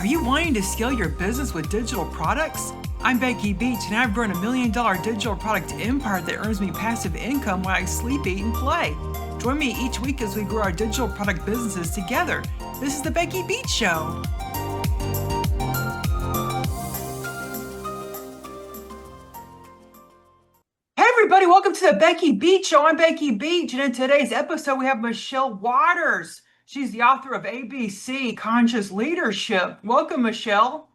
Are you wanting to scale your business with digital products? I'm Becky Beach, and I've grown $1 million digital product empire that earns me passive income while I sleep, eat, and play. Join me each week as we grow our digital product businesses together. This is the Becky Beach Show. Hey everybody, welcome to the Becky Beach Show. I'm Becky Beach, and in today's episode we have Michelle Waters. She's the author of ABC, Conscious Leadership. Welcome, Michelle.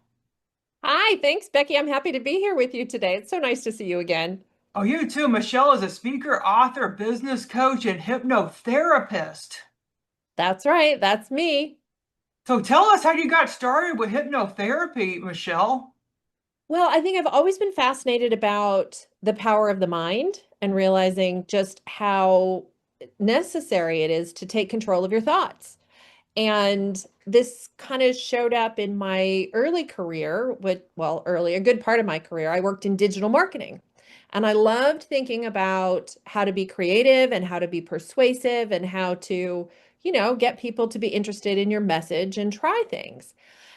Hi, thanks, Becky. I'm happy to be here with you today. It's so nice to see you again. Oh, you too. Michelle is a speaker, author, business coach, and hypnotherapist. That's right. That's me. So tell us how you got started with hypnotherapy, Michelle. Well, I think I've always been fascinated about the power of the mind and realizing just how necessary it is to take control of your thoughts. And this kind of showed up in my early career, a good part of my career. I worked in digital marketing. And I loved thinking about how to be creative and how to be persuasive and how to, get people to be interested in your message and try things.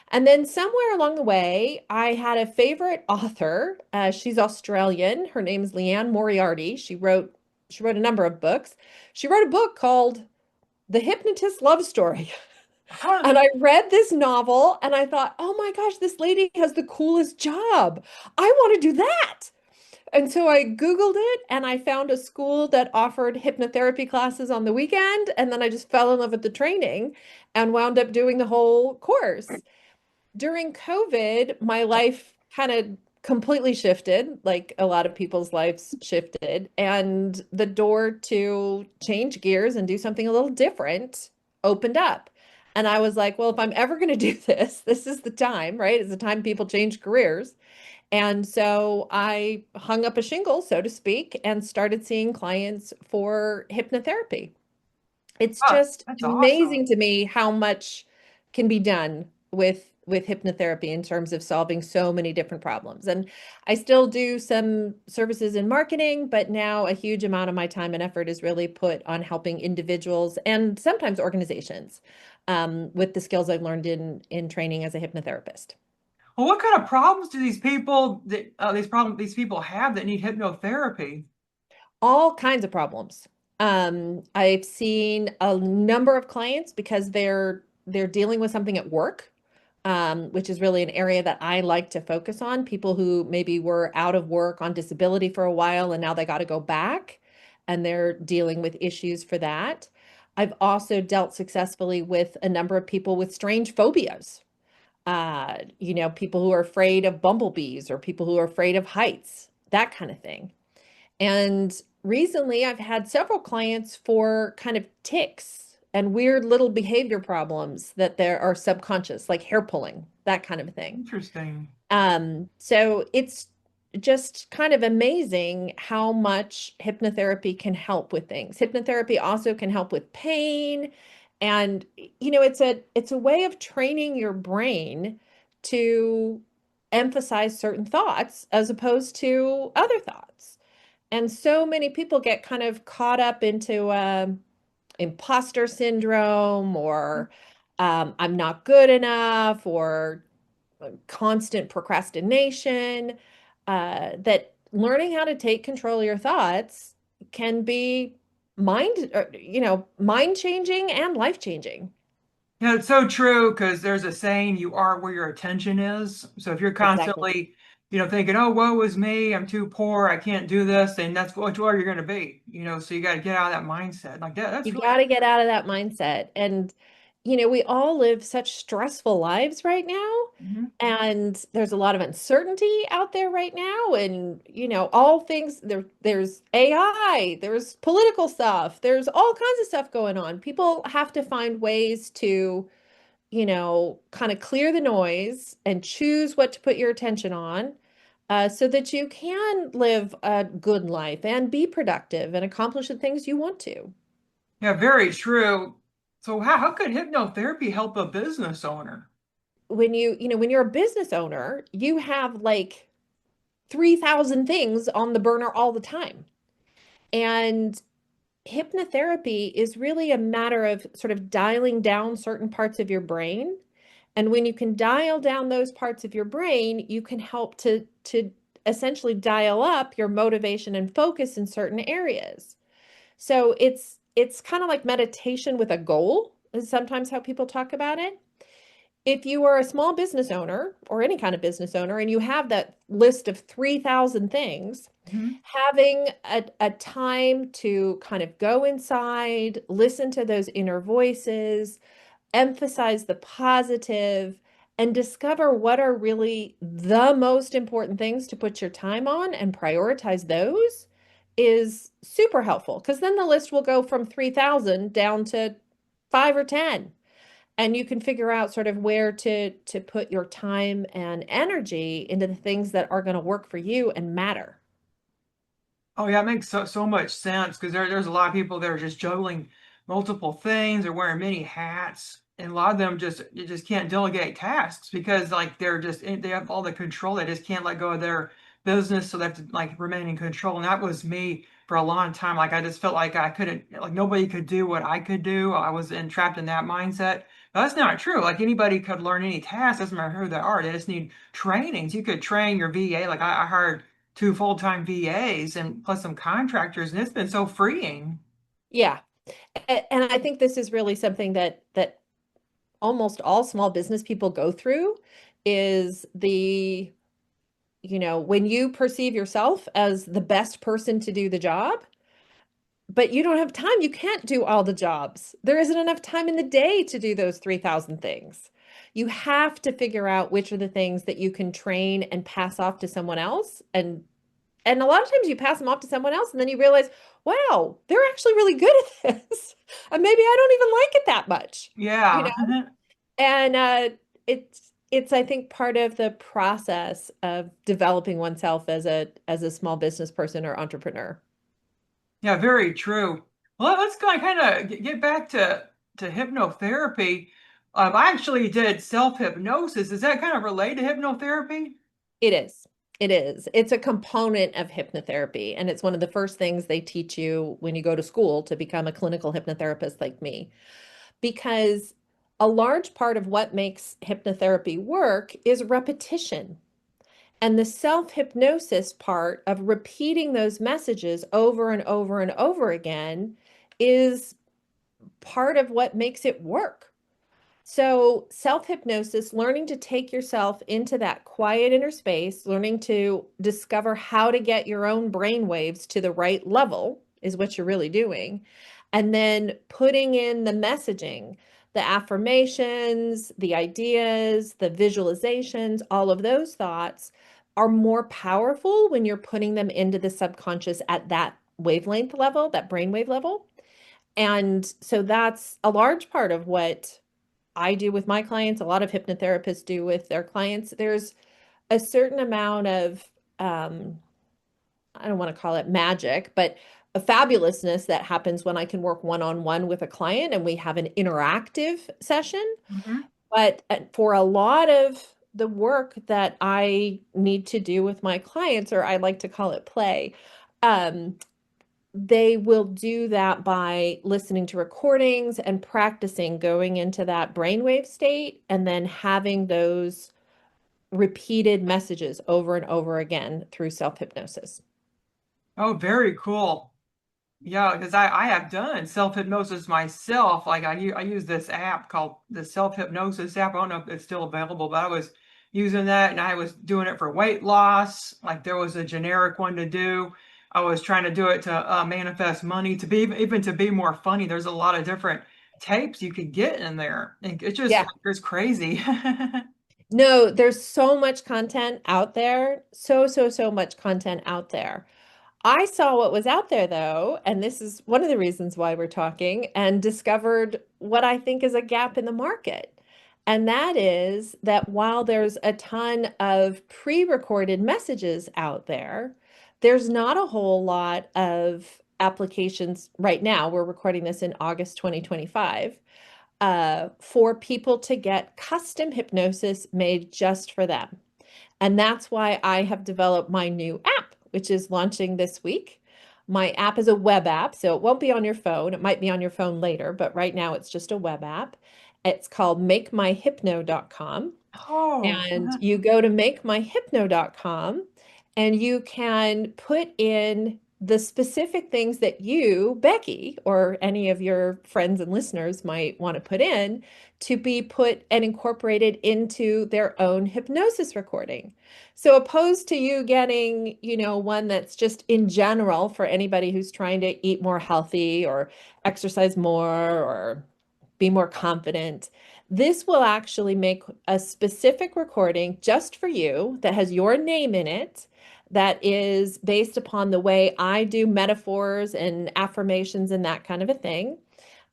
And then somewhere along the way, I had a favorite author. She's Australian. Her name's Leanne Moriarty. She wrote a number of books. She wrote a book called The Hypnotist Love Story. Huh. And I read this novel and I thought, oh my gosh, this lady has the coolest job. I want to do that. And so I Googled it and I found a school that offered hypnotherapy classes on the weekend. And then I just fell in love with the training and wound up doing the whole course. During COVID, my life kind of completely shifted, like a lot of people's lives shifted, and the door to change gears and do something a little different opened up. And I was like, well, if I'm ever going to do this, this is the time, right? It's the time people change careers. And so I hung up a shingle, so to speak, and started seeing clients for hypnotherapy. It's Oh, just that's awesome. amazing to me how much can be done with hypnotherapy in terms of solving so many different problems. And I still do some services in marketing, but now a huge amount of my time and effort is really put on helping individuals and sometimes organizations with the skills I've learned in training as a hypnotherapist. Well, what kind of problems do these people have that need hypnotherapy? All kinds of problems. I've seen a number of clients because they're dealing with something at work, which is really an area that I like to focus on. People who maybe were out of work on disability for a while and now they got to go back and they're dealing with issues for that. I've also dealt successfully with a number of people with strange phobias. People who are afraid of bumblebees or people who are afraid of heights, that kind of thing. And recently, I've had several clients for kind of tics and weird little behavior problems that there are subconscious, like hair pulling, that kind of thing. Interesting. So it's just kind of amazing how much hypnotherapy can help with things. Hypnotherapy also can help with pain. And it's a way of training your brain to emphasize certain thoughts as opposed to other thoughts. And so many people get kind of caught up into imposter syndrome or I'm not good enough or constant procrastination. That learning how to take control of your thoughts can be mind changing and life changing. Yeah, it's so true because there's a saying, you are where your attention is. So if you're Exactly. constantly, thinking, oh, woe is me, I'm too poor, I can't do this, then that's where you're going to be, so you got to get out of that mindset like that. That's You really, got to get out of that mindset. And, we all live such stressful lives right now. Mhm. And there's a lot of uncertainty out there right now. And, all things there's AI, there's political stuff, there's all kinds of stuff going on. People have to find ways to, kind of clear the noise and choose what to put your attention on. So that you can live a good life and be productive and accomplish the things you want to. Yeah, very true. So how could hypnotherapy help a business owner? When you're a business owner, you have like 3,000 things on the burner all the time. And hypnotherapy is really a matter of sort of dialing down certain parts of your brain And when you can dial down those parts of your brain, you can help to essentially dial up your motivation and focus in certain areas. So it's kind of like meditation with a goal, is sometimes how people talk about it. If you are a small business owner or any kind of business owner and you have that list of 3,000 things, Mhm. having a time to kind of go inside, listen to those inner voices, emphasize the positive, and discover what are really the most important things to put your time on and prioritize those is super helpful, because then the list will go from 3,000 down to 5 or 10, and you can figure out sort of where to put your time and energy into the things that are going to work for you and matter. Oh yeah, it makes so much sense because there's a lot of people that are just juggling multiple things or wearing many hats, and a lot of them just you just can't delegate tasks because like they have all the control. They just can't let go of their business, so they have to like remain in control. And that was me for a long time. Like I just felt like I couldn't, like nobody could do what I could do. I was entrapped in that mindset. But that's not true. Like anybody could learn any task. Doesn't matter who they are. They just need trainings. You could train your VA. Like I hired two full-time VAs and plus some contractors, and it's been so freeing. Yeah. And I think this is really something that almost all small business people go through, is when you perceive yourself as the best person to do the job, but you don't have time, you can't do all the jobs. There isn't enough time in the day to do those 3,000 things. You have to figure out which are the things that you can train and pass off to someone else. And a lot of times you pass them off to someone else and then you realize, wow, they're actually really good at this. And maybe I don't even like it that much, you Yeah. know? And it's I think part of the process of developing oneself as a small business person or entrepreneur. Yeah, very true. Well, let's kind of get back to hypnotherapy. I actually did self-hypnosis. Is that kind of related to hypnotherapy? It is. It is. It's a component of hypnotherapy, and it's one of the first things they teach you when you go to school to become a clinical hypnotherapist like me. Because a large part of what makes hypnotherapy work is repetition. And the self-hypnosis part of repeating those messages over and over and over again is part of what makes it work. So, self hypnosis, learning to take yourself into that quiet inner space, learning to discover how to get your own brain waves to the right level is what you're really doing. And then putting in the messaging, the affirmations, the ideas, the visualizations, all of those thoughts are more powerful when you're putting them into the subconscious at that wavelength level, that brainwave level. And so that's a large part of what I do with my clients, a lot of hypnotherapists do with their clients. There's a certain amount of, um, I don't want to call it magic, but a fabulousness that happens when I can work one-on-one with a client and we have an interactive session. Hmm. But for a lot of the work that I need to do with my clients, or I like to call it play, um, they will do that by listening to recordings and practicing going into that brainwave state and then having those repeated messages over and over again through self-hypnosis. Oh, very cool. Yeah, because I have done self-hypnosis myself. Like I use this app called the self-hypnosis app. I don't know if it's still available, but I was using that and I was doing it for weight loss. Like there was a generic one to do. I was trying to do it to manifest money, to be even to be more funny. There's a lot of different tapes you could get in there. And it's just Yeah. like it's crazy. No, there's so much content out there. So much content out there. I saw what was out there though, and this is one of the reasons why we're talking, and discovered what I think is a gap in the market. And that is that while there's a ton of pre-recorded messages out there, there's not a whole lot of applications right now. We're recording this in August 2025, for people to get custom hypnosis made just for them. And that's why I have developed my new app, which is launching this week. My app is a web app, so it won't be on your phone. It might be on your phone later, but right now it's just a web app. It's called makemyhypno.com. Oh, And you go to makemyhypno.com and you can put in the specific things that you, Becky, or any of your friends and listeners might want to put in to be put and incorporated into their own hypnosis recording. So opposed to you getting, one that's just in general for anybody who's trying to eat more healthy or exercise more or be more confident. This will actually make a specific recording just for you that has your name in it, that is based upon the way I do metaphors and affirmations and that kind of a thing.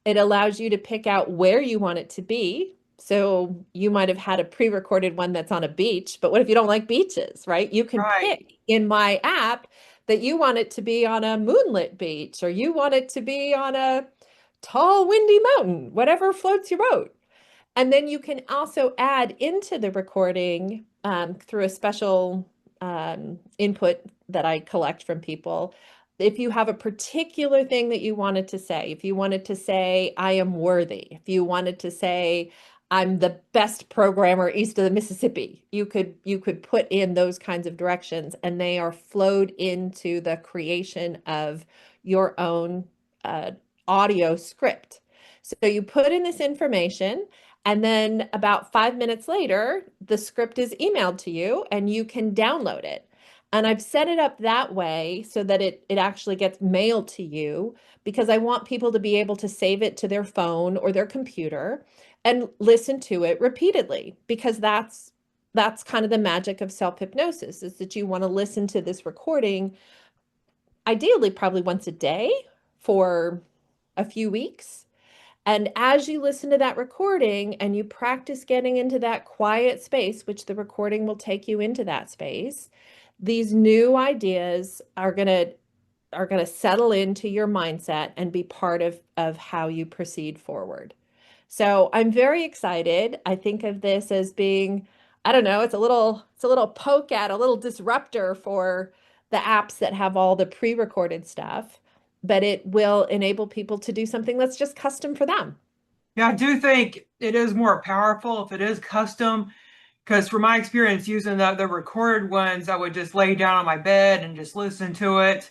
It allows you to pick out where you want it to be. So you might have had a pre-recorded one that's on a beach, but what if you don't like beaches, right? You can right. pick in my app that you want it to be on a moonlit beach or you want it to be on a tall, windy mountain, whatever floats your boat. And then you can also add into the recording through a special input that I collect from people. If you have a particular thing that you wanted to say, if you wanted to say, I am worthy, if you wanted to say, I'm the best programmer east of the Mississippi, you could put in those kinds of directions and they are flowed into the creation of your own uh, audio script. So you put in this information and then about 5 minutes later, the script is emailed to you and you can download it. And I've set it up that way so that it actually gets mailed to you because I want people to be able to save it to their phone or their computer and listen to it repeatedly because that's kind of the magic of self-hypnosis is that you want to listen to this recording ideally probably once a day for a few weeks. And as you listen to that recording and you practice getting into that quiet space, which the recording will take you into that space, these new ideas are going to settle into your mindset and be part of how you proceed forward. So I'm very excited. I think of this as being, I don't know, it's a little poke at, a little disruptor for the apps that have all the pre-recorded stuff, but it will enable people to do something that's just custom for them. Yeah, I do think it is more powerful if it is custom, because from my experience using the recorded ones, I would just lay down on my bed and just listen to it.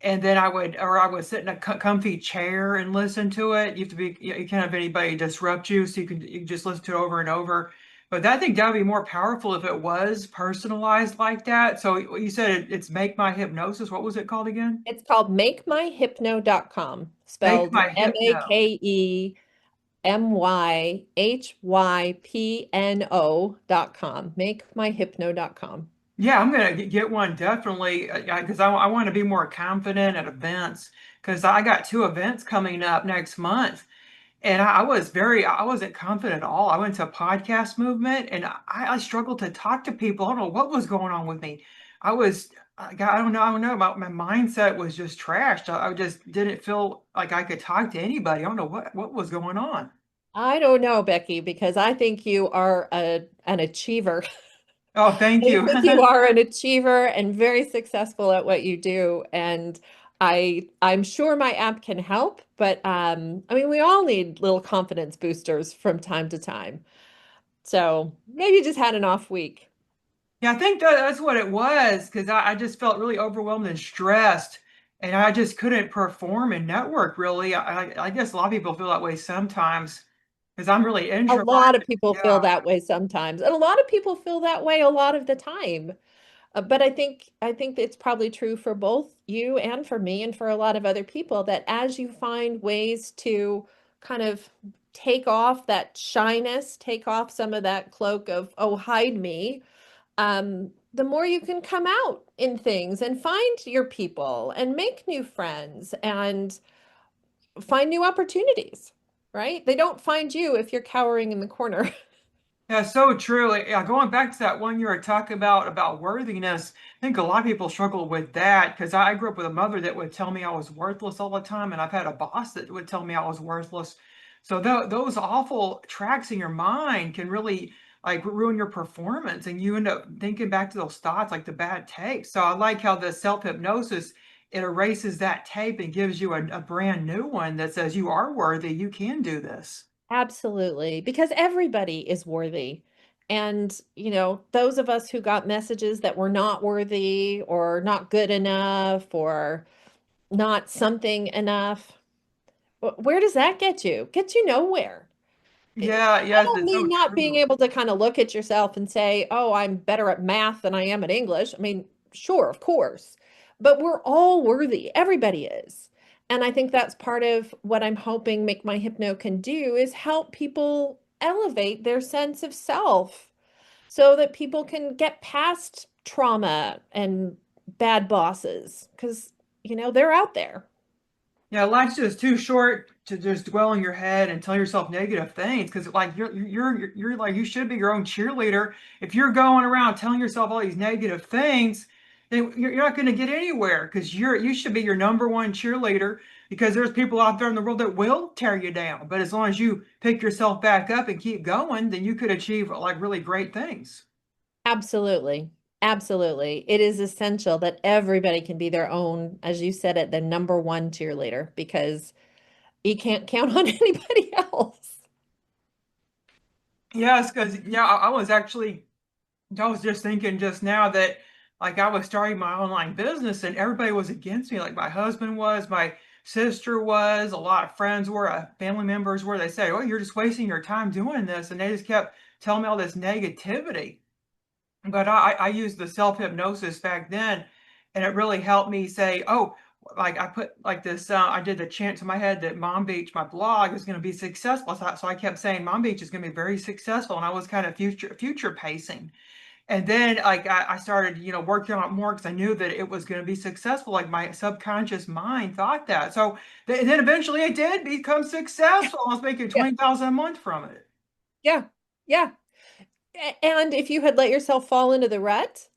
And then I would sit in a comfy chair and listen to it. You have to be, you can't have anybody disrupt you, so you can just listen to it over and over. But I think that would be more powerful if it was personalized like that. So you said it's Make My Hypnosis. What was it called again? It's called makemyhypno.com, Make spelled My Hypno. Makemyhypno.com, makemyhypno.com. Yeah, I'm gonna get one definitely because I want to be more confident at events because I got two events coming up next month. And I wasn't confident at all. I went to a podcast movement and I struggled to talk to people. I don't know what was going on with me. I don't know. My mindset was just trashed. I just didn't feel like I could talk to anybody. I don't know what was going on. I don't know, Becky, because I think you are an achiever. Oh, thank I you. think you are an achiever and very successful at what you do. And I'm sure my app can help, but I mean, we all need little confidence boosters from time to time. So maybe you just had an off week. Yeah, I think that's what it was because I just felt really overwhelmed and stressed, and I just couldn't perform and network really. I guess a lot of people feel that way sometimes because I'm really A lot introverted. of people feel Yeah. that way sometimes, and a lot of people feel that way a lot of the time. But I think it's probably true for both you and for me and for a lot of other people that as you find ways to kind of take off that shyness, take off some of that cloak of, oh, hide me, the more you can come out in things and find your people and make new friends and find new opportunities, right? They don't find you if you're cowering in the corner. Yeah, so true. Yeah, going back to that one you were talking about worthiness, I think a lot of people struggle with that because I grew up with a mother that would tell me I was worthless all the time, and I've had a boss that would tell me I was worthless. So those awful tracks in your mind can really like ruin your performance, and you end up thinking back to those thoughts like the bad tape. So I like how the self-hypnosis it erases that tape and gives you a brand new one that says you are worthy, you can do this. Absolutely, because everybody is worthy. And, those of us who got messages that were not worthy or not good enough or not something enough, where does that get you? Gets you nowhere. Yeah, I yes, don't it's mean so not being true. able to kind of look at yourself and say, oh, I'm better at math than I am at English. I mean, sure, of course, but we're all worthy. Everybody is. And I think that's part of what I'm hoping Make My Hypno can do is help people elevate their sense of self so that people can get past trauma and bad bosses because, they're out there. Yeah, life's just too short to just dwell in your head and tell yourself negative things because like you're like you should be your own cheerleader. If you're going around telling yourself all these negative things, then you're not going to get anywhere because you should be your number one cheerleader because there's people out there in the world that will tear you down. But as long as you pick yourself back up and keep going, then you could achieve like really great things. Absolutely. Absolutely. It is essential that everybody can be their own, as you said it, the number one cheerleader because you can't count on anybody else. Yes, because yeah, I was just thinking just now that like I was starting my online business and everybody was against me. Like my husband was, my sister was, a lot of friends were, family members were. They said, "Oh, you're just wasting your time doing this," and they just kept telling me all this negativity. But I used the self-hypnosis back then, and it really helped me say, "Oh." Like I put like this, I did the chant to my head that Mom Beach, my blog, is going to be successful. So I kept saying Mom Beach is going to be very successful, and I was kind of future pacing. And then like I started, working on it more because I knew that it was going to be successful. Like my subconscious mind thought that. So then eventually it did become successful. I was making Yeah. 20,000 a month from it. Yeah. Yeah. And if you had let yourself fall into the rut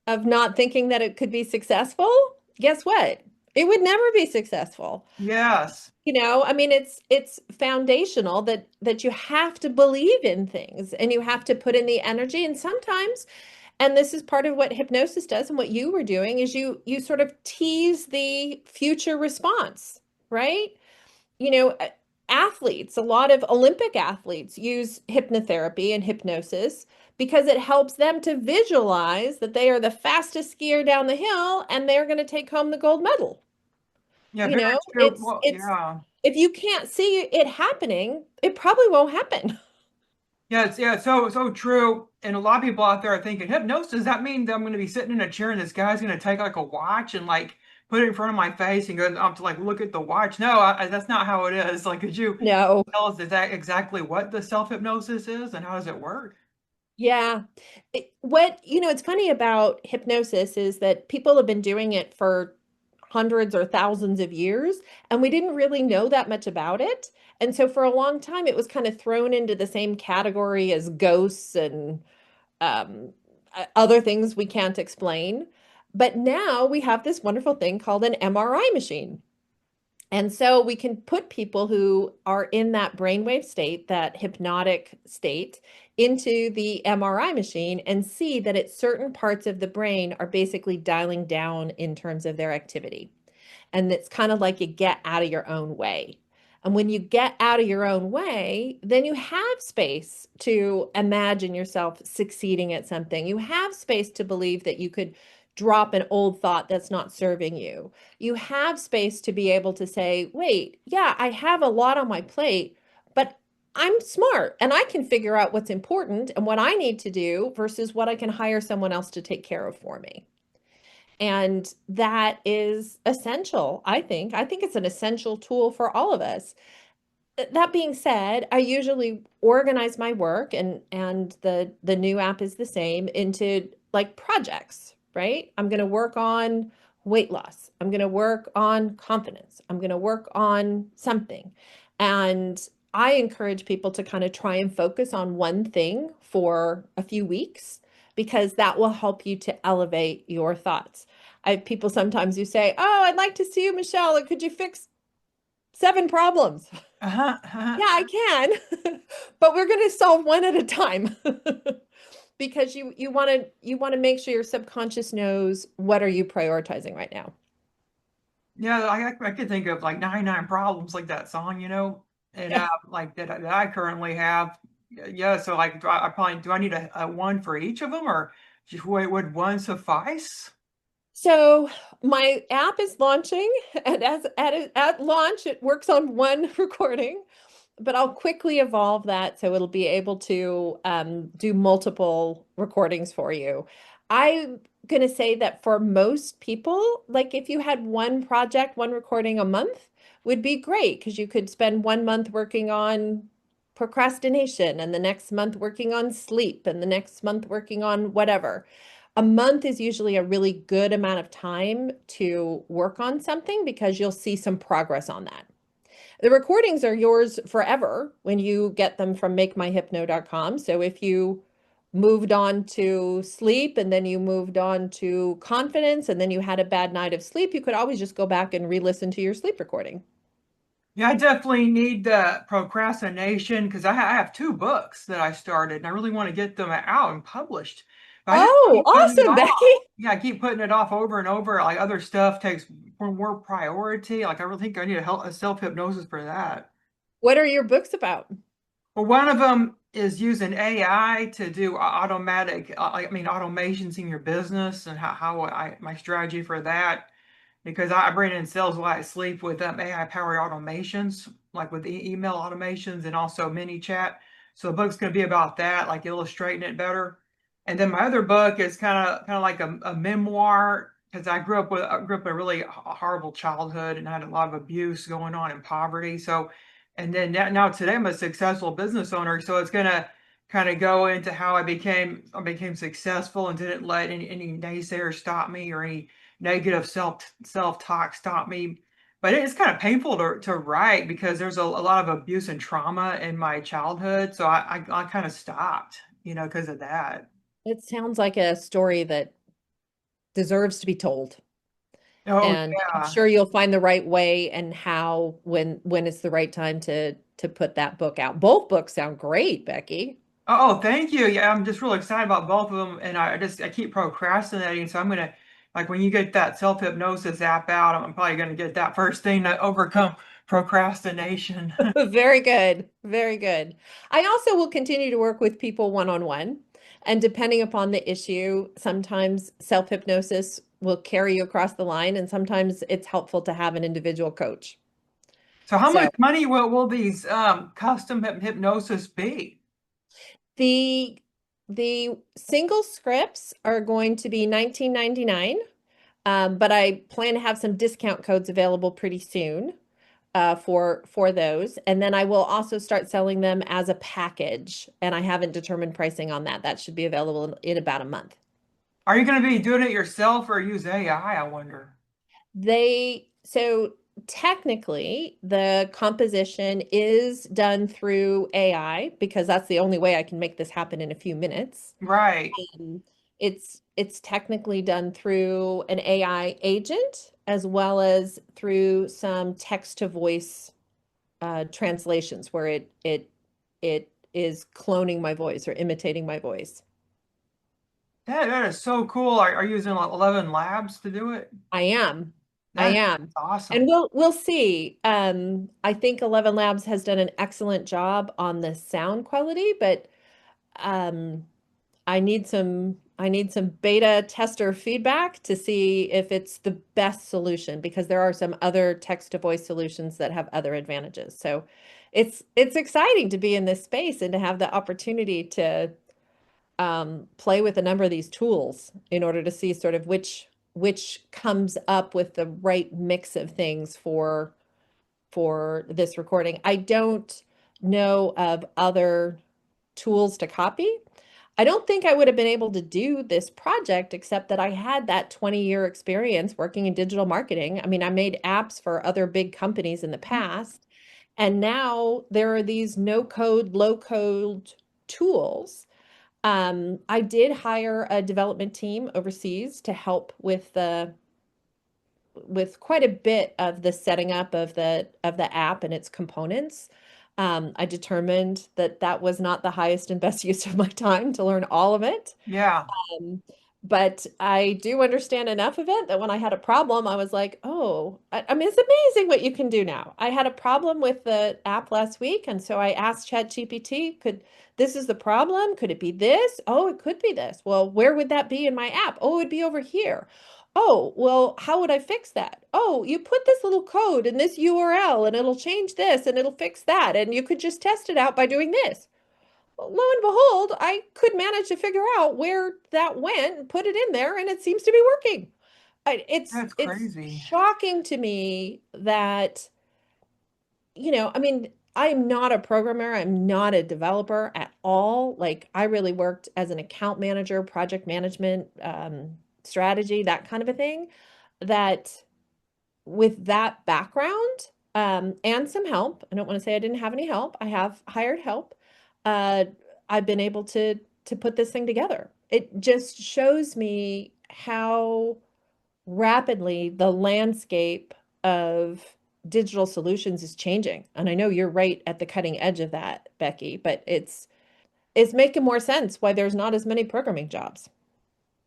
of not thinking that it could be successful, guess what? It would never be successful. Yes. I mean, it's foundational that you have to believe in things and you have to put in the energy. And sometimes, and this is part of what hypnosis does and what you were doing, is you sort of tease the future response, right? You know, a- Athletes, a lot of Olympic athletes use hypnotherapy and hypnosis because it helps them to visualize that they are the fastest skier down the hill and they're going to take home the gold medal. Yeah, You very know, true. it's Well, it's yeah. if you can't see it happening, it probably won't happen. Yeah, it's so true. And a lot of people out there are thinking, hypnosis, does that mean that I'm going to be sitting in a chair and this guy's going to take like a watch and like put it in front of my face and go up to like look at the watch? No, that's not how it is. Like, could you No. tell us exactly what the self-hypnosis is and how does it work? Yeah. It's funny about hypnosis is that people have been doing it for hundreds or thousands of years, and we didn't really know that much about it. And so for a long time, it was kind of thrown into the same category as ghosts and um, other things we can't explain. But now we have this wonderful thing called an MRI machine. And so we can put people who are in that brainwave state, that hypnotic state, into the MRI machine and see that it's certain parts of the brain are basically dialing down in terms of their activity. And it's kind of like you get out of your own way. And when you get out of your own way, then you have space to imagine yourself succeeding at something. You have space to believe that you could drop an old thought that's not serving you. You have space to be able to say, wait, yeah, I have a lot on my plate, but I'm smart and I can figure out what's important and what I need to do versus what I can hire someone else to take care of for me. And that is essential, I think. I think it's an essential tool for all of us. That being said, I usually organize my work and the new app is the same into like projects, right? I'm going to work on weight loss. I'm going to work on confidence. I'm going to work on something. And I encourage people to kind of try and focus on one thing for a few weeks because that will help you to elevate your thoughts. I have people sometimes who say, "Oh, I'd like to see you, Michelle. Could you fix 7 problems?" Uh-huh, uh-huh. Yeah, I can. But we're going to solve one at a time. Because you want to make sure your subconscious knows what are you prioritizing right now. Yeah, I could think of like 99 problems like that song, and Yeah. like that I currently have. Yeah, so like, I probably do I need a one for each of them, or would one suffice? So my app is launching, and at launch, it works on one recording, but I'll quickly evolve that so it'll be able to do multiple recordings for you. I'm going to say that for most people, like if you had one project, one recording a month would be great because you could spend 1 month working on procrastination and the next month working on sleep and the next month working on whatever. A month is usually a really good amount of time to work on something because you'll see some progress on that. The recordings are yours forever when you get them from makemyhypno.com. So if you moved on to sleep and then you moved on to confidence and then you had a bad night of sleep, you could always just go back and re-listen to your sleep recording. Yeah, I definitely need the procrastination because I have two books that I started and I really want to get them out and published. But I just Oh, keep putting it awesome, off. Becky. Yeah, I keep putting it off over and over. Like other stuff takes more priority. Like I really think I need a self-hypnosis for that. What are your books about? Well, one of them is using AI to do automatic, automations in your business and my strategy for that. Because I bring in sales while I sleep with AI powered automations, like with email automations and also mini chat. So the book's going to be about that, like illustrating it better. And then my other book is kind of like a memoir because I grew up a really horrible childhood and had a lot of abuse going on and poverty. So, and then now today I'm a successful business owner. So it's going to kind of go into how I became successful and didn't let any naysayers stop me or any negative self talk stop me. But it's kind of painful to write because there's a lot of abuse and trauma in my childhood. So I kind of stopped, because of that. It sounds like a story that deserves to be told. Oh And I'm yeah. sure you'll find the right way and how when it's the right time to put that book out. Both books sound great, Becky. Oh, thank you. Yeah, I'm just really excited about both of them, and I keep procrastinating. So I'm gonna like when you get that self hypnosis app out, I'm probably gonna get that first thing to overcome procrastination. Very good. Very good. I also will continue to work with people one-on-one. And depending upon the issue, sometimes self-hypnosis will carry you across the line, and sometimes it's helpful to have an individual coach. So how much So money will these custom hypnosis be? the the single scripts are going to be 19.99, but I plan to have some discount codes available pretty soon for those. And then I will also start selling them as a package, and I haven't determined pricing on that. That should be available in about a month. Are you going to be doing it yourself or use AI, I wonder? So technically, the composition is done through AI because that's the only way I can make this happen in a few minutes. Right. Um, it's technically done through an AI agent as well as through some text to voice translations where it is cloning my voice or imitating my voice. That is so cool. Are you using like 11 labs to do it? I am. I That's am. And awesome. we'll see. I think 11 Labs has done an excellent job on the sound quality, but um, I need some beta tester feedback to see if it's the best solution because there are some other text to voice solutions that have other advantages. So it's exciting to be in this space and to have the opportunity to play with a number of these tools in order to see sort of which comes up with the right mix of things for this recording. I don't know of other tools to copy. I don't think I would have been able to do this project except that I had that 20-year experience working in digital marketing. I mean, I made apps for other big companies in the past, and now there are these no code, low code tools. I did hire a development team overseas to help with quite a bit of the setting up of the app and its components. I determined that that was not the highest and best use of my time to learn all of it. Yeah. Um, But I do understand enough of it that when I had a problem, I was like, oh, I mean, it's amazing what you can do now. I had a problem with the app last week, and so I asked ChatGPT, this is the problem? Could it be this? Oh, it could be this. Well, where would that be in my app? Oh, it would be over here. Oh, well, how would I fix that? Oh, you put this little code in this URL and it'll change this and it'll fix that. And you could just test it out by doing this. Lo and behold, I could manage to figure out where that went and put it in there, and it seems to be working. That's It's crazy. shocking to me that, I mean, I'm not a programmer, I'm not a developer at all. Like, I really worked as an account manager, project management, strategy, that kind of a thing. That with that background, and some help, I don't want to say I didn't have any help. I have hired help. Uh, I've been able to put this thing together. It just shows me how rapidly the landscape of digital solutions is changing. And I know you're right at the cutting edge of that, Becky, but it's making more sense why there's not as many programming jobs.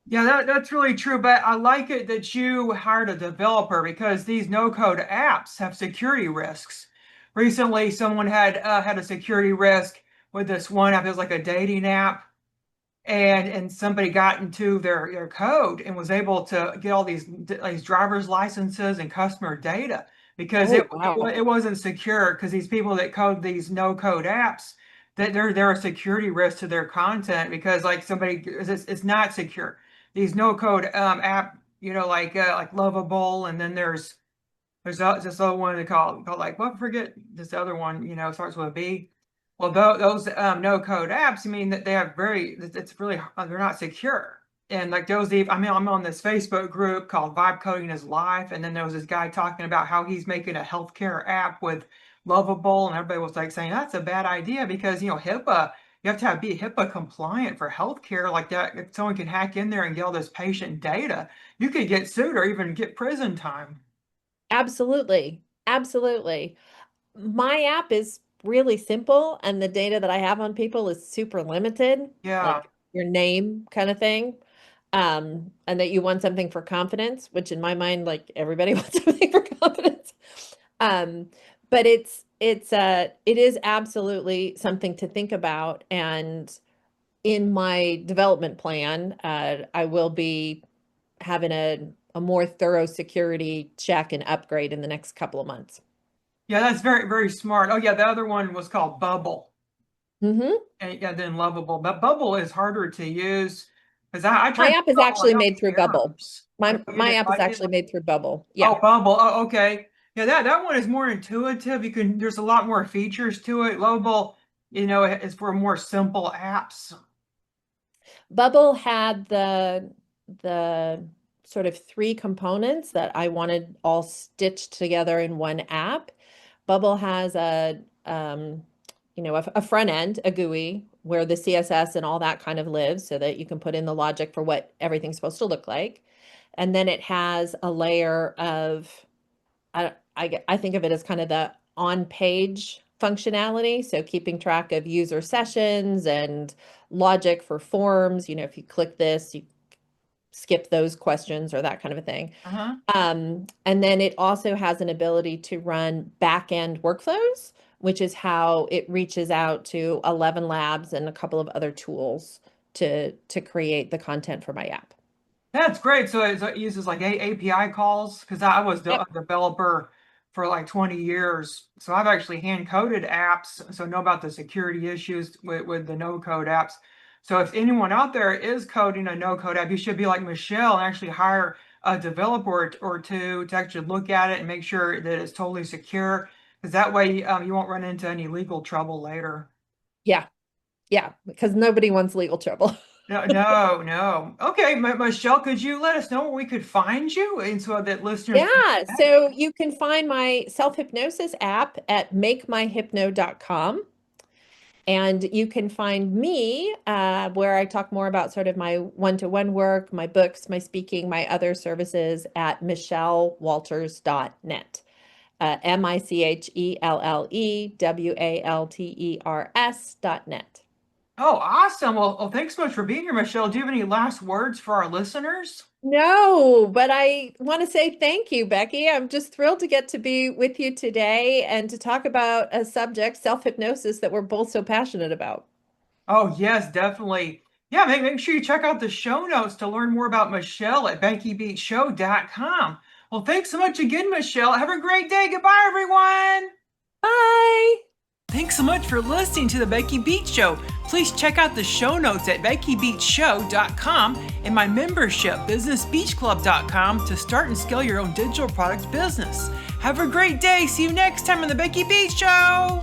Yeah, that's really true. But I like it that you hired a developer because these no-code apps have security risks. Recently, someone had a security risk with this one app. It was like a dating app, and somebody got into their code and was able to get all these driver's licenses and customer data because Oh, wow. it wasn't secure because these people that code these no code apps that they're a security risk to their content because like somebody it's not secure. These no code app, like Lovable, and then there's this other one they call like, well, forget this other one, starts with a B. Well, those no code apps, I mean, that they have it's really, they're not secure. And like I mean, I'm on this Facebook group called Vibe Coding is Life. And then there was this guy talking about how he's making a healthcare app with Lovable. And everybody was like saying that's a bad idea because, HIPAA, you have to be HIPAA compliant for healthcare like that. If someone can hack in there and get all this patient data, you could get sued or even get prison time. Absolutely. Absolutely. My app is really simple, and the data that I have on people is super limited, Yeah. like your name kind of thing. And that you want something for confidence, which in my mind, like everybody wants something for confidence. Um, but it is absolutely something to think about. And in my development plan, I will be having a more thorough security check and upgrade in the next couple of months. Yeah, that's very, very smart. Oh, yeah, the other one was called Bubble, Hmm. and yeah, then Lovable. But Bubble is harder to use because I My tried to app is follow actually all made the through Bubble. errors. I My know you my didn't app is like it. actually made through Bubble. Yeah. Oh, Bubble. Oh, okay. Yeah, that one is more intuitive. There's a lot more features to it. Lovable, is for more simple apps. Bubble had the sort of three components that I wanted all stitched together in one app. Bubble has a front end, a GUI, where the CSS and all that kind of lives so that you can put in the logic for what everything's supposed to look like. And then it has a layer of I think of it as kind of the on-page functionality. So keeping track of user sessions and logic for forms. If you click this, you skip those questions or that kind of a thing. Uh-huh. And then it also has an ability to run back-end workflows, which is how it reaches out to 11 labs and a couple of other tools to create the content for my app. That's great. So it uses like API calls because I was a Yep. developer for like 20 years. So I've actually hand coded apps. So know about the security issues with the no code apps. So if anyone out there is coding a no code app, you should be like Michelle and actually hire a developer or two to actually look at it and make sure that it's totally secure. Because that way you won't run into any legal trouble later. Yeah. Yeah. Because nobody wants legal trouble. No, no, no. Okay, Michelle, could you let us know where we could find you and so that listeners can Yeah, connect? so you can find my self-hypnosis app at makemyhypno.com. And you can find me where I talk more about sort of my one-to-one work, my books, my speaking, my other services at michellewalters.net. MICHELLEWALTERS.net. Oh, awesome. Well, thanks so much for being here, Michelle. Do you have any last words for our listeners? No, but I want to say thank you, Becky. I'm just thrilled to get to be with you today and to talk about a subject, self-hypnosis, that we're both so passionate about. Oh, yes, definitely. Yeah, make sure you check out the show notes to learn more about Michelle at BeckyBeachShow.com. Well, thanks so much again, Michelle. Have a great day. Goodbye, everyone. Bye. Thanks so much for listening to the Becky Beach Show. Please check out the show notes at BeckyBeachShow.com and my membership, BusinessBeachClub.com, to start and scale your own digital product business. Have a great day. See you next time on the Becky Beach Show.